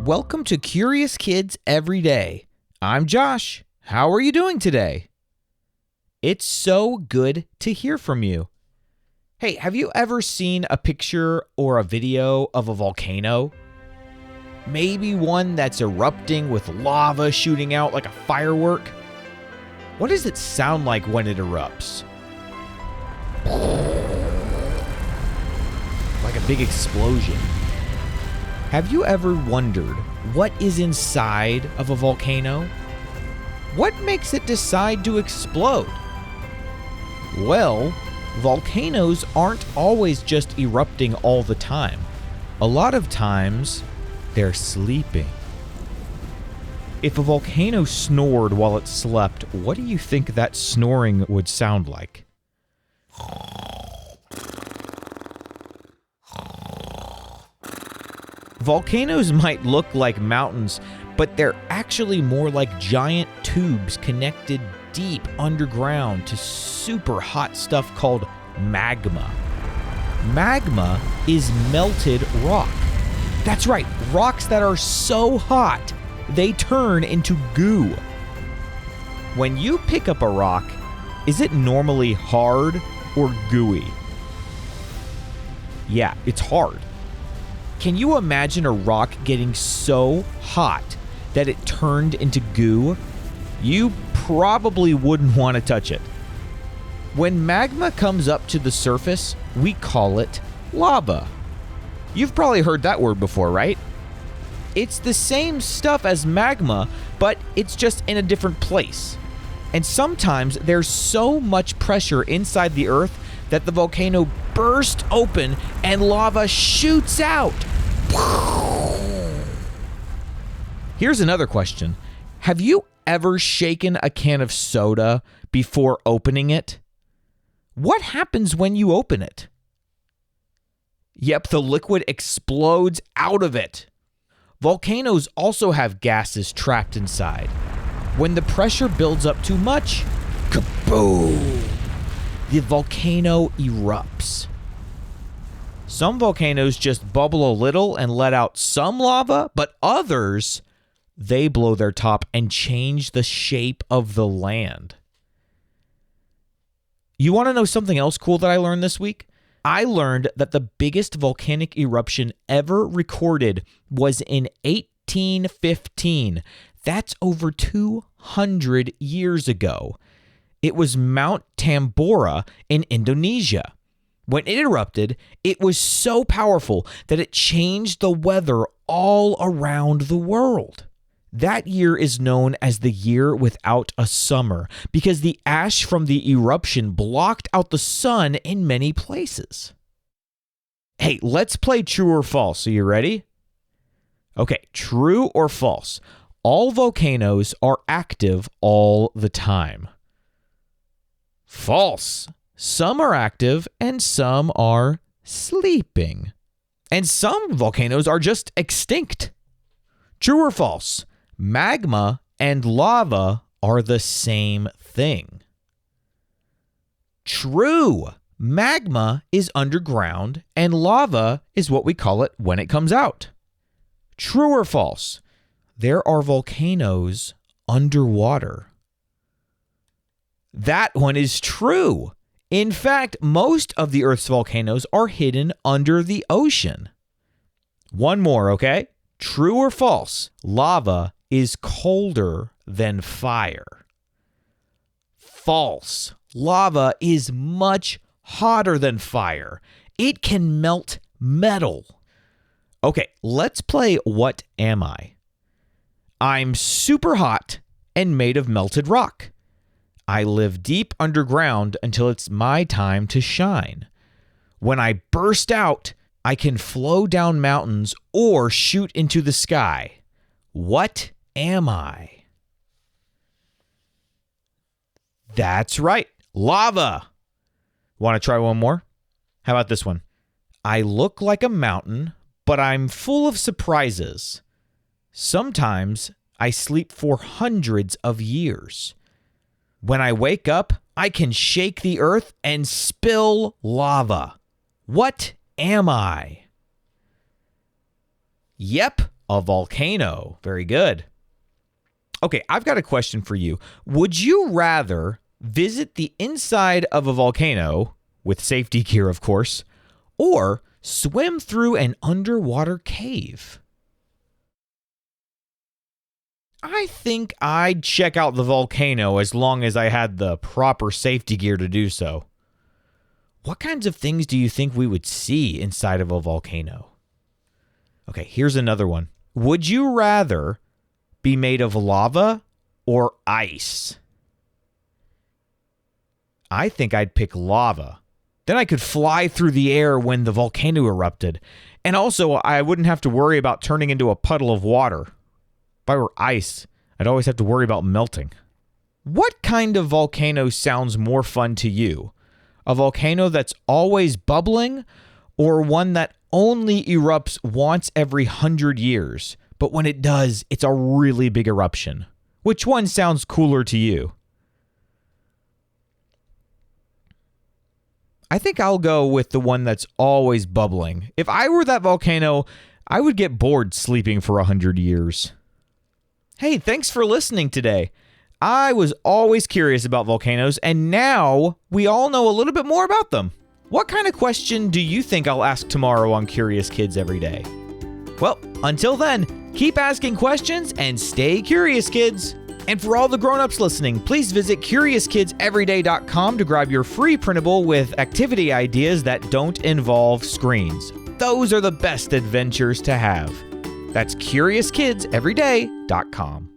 Welcome to Curious Kids Every Day. I'm Josh. How are you doing today? It's so good to hear from you. Hey, have you ever seen a picture or a video of a volcano? Maybe one that's erupting with lava shooting out like a firework? What does it sound like when it erupts? Like a big explosion. Have you ever wondered what is inside of a volcano? What makes it decide to explode? Well, volcanoes aren't always just erupting all the time. A lot of times, they're sleeping. If a volcano snored while it slept, what do you think that snoring would sound like? Volcanoes might look like mountains, but they're actually more like giant tubes connected deep underground to super hot stuff called magma. Magma is melted rock. That's right, rocks that are so hot, they turn into goo. When you pick up a rock, is it normally hard or gooey? Yeah, it's hard. Can you imagine a rock getting so hot that it turned into goo? You probably wouldn't want to touch it. When magma comes up to the surface, we call it lava. You've probably heard that word before, right? It's the same stuff as magma, but it's just in a different place. And sometimes there's so much pressure inside the earth that the volcano bursts open and lava shoots out. Here's another question. Have you ever shaken a can of soda before opening it? What happens when you open it? Yep, the liquid explodes out of it. Volcanoes also have gases trapped inside. When the pressure builds up too much, kaboom! The volcano erupts. Some volcanoes just bubble a little and let out some lava, but others, they blow their top and change the shape of the land. You want to know something else cool that I learned this week? I learned that the biggest volcanic eruption ever recorded was in 1815. That's over 200 years ago. It was Mount Tambora in Indonesia. When it erupted, it was so powerful that it changed the weather all around the world. That year is known as the year without a summer because the ash from the eruption blocked out the sun in many places. Hey, let's play true or false. Are you ready? Okay, true or false? All volcanoes are active all the time. False. Some are active and some are sleeping. And some volcanoes are just extinct. True or false? Magma and lava are the same thing. True. Magma is underground and lava is what we call it when it comes out. True or false? There are volcanoes underwater. That one is true. In fact, most of the Earth's volcanoes are hidden under the ocean. One more, okay? True or false? Lava is colder than fire. False. Lava is much hotter than fire. It can melt metal. Okay, let's play What Am I? I'm super hot and made of melted rock. I live deep underground until it's my time to shine. When I burst out, I can flow down mountains or shoot into the sky. What am I? That's right, lava. Want to try one more? How about this one? I look like a mountain, but I'm full of surprises. Sometimes I sleep for hundreds of years. When I wake up, I can shake the earth and spill lava. What am I? Yep, A volcano. Very good. Okay, I've got a question for you. Would you rather visit the inside of a volcano, with safety gear, of course, or swim through an underwater cave? I think I'd check out the volcano as long as I had the proper safety gear to do so. What kinds of things do you think we would see inside of a volcano? Okay, here's another one. Would you rather be made of lava or ice? I think I'd pick lava. Then I could fly through the air when the volcano erupted. And also, I wouldn't have to worry about turning into a puddle of water. If I were ice, I'd always have to worry about melting. What kind of volcano sounds more fun to you? A volcano that's always bubbling, or one that only erupts once every 100 years, but when it does, it's a really big eruption? Which one sounds cooler to you? I think I'll go with the one that's always bubbling. If I were that volcano, I would get bored sleeping for 100 years. Hey, thanks for listening today. I was always curious about volcanoes, and now we all know a little bit more about them. What kind of question do you think I'll ask tomorrow on Curious Kids Every Day? Well, until then, keep asking questions and stay curious, kids. And for all the grown-ups listening, please visit CuriousKidsEveryday.com to grab your free printable with activity ideas that don't involve screens. Those are the best adventures to have. That's CuriousKidsEveryday.com.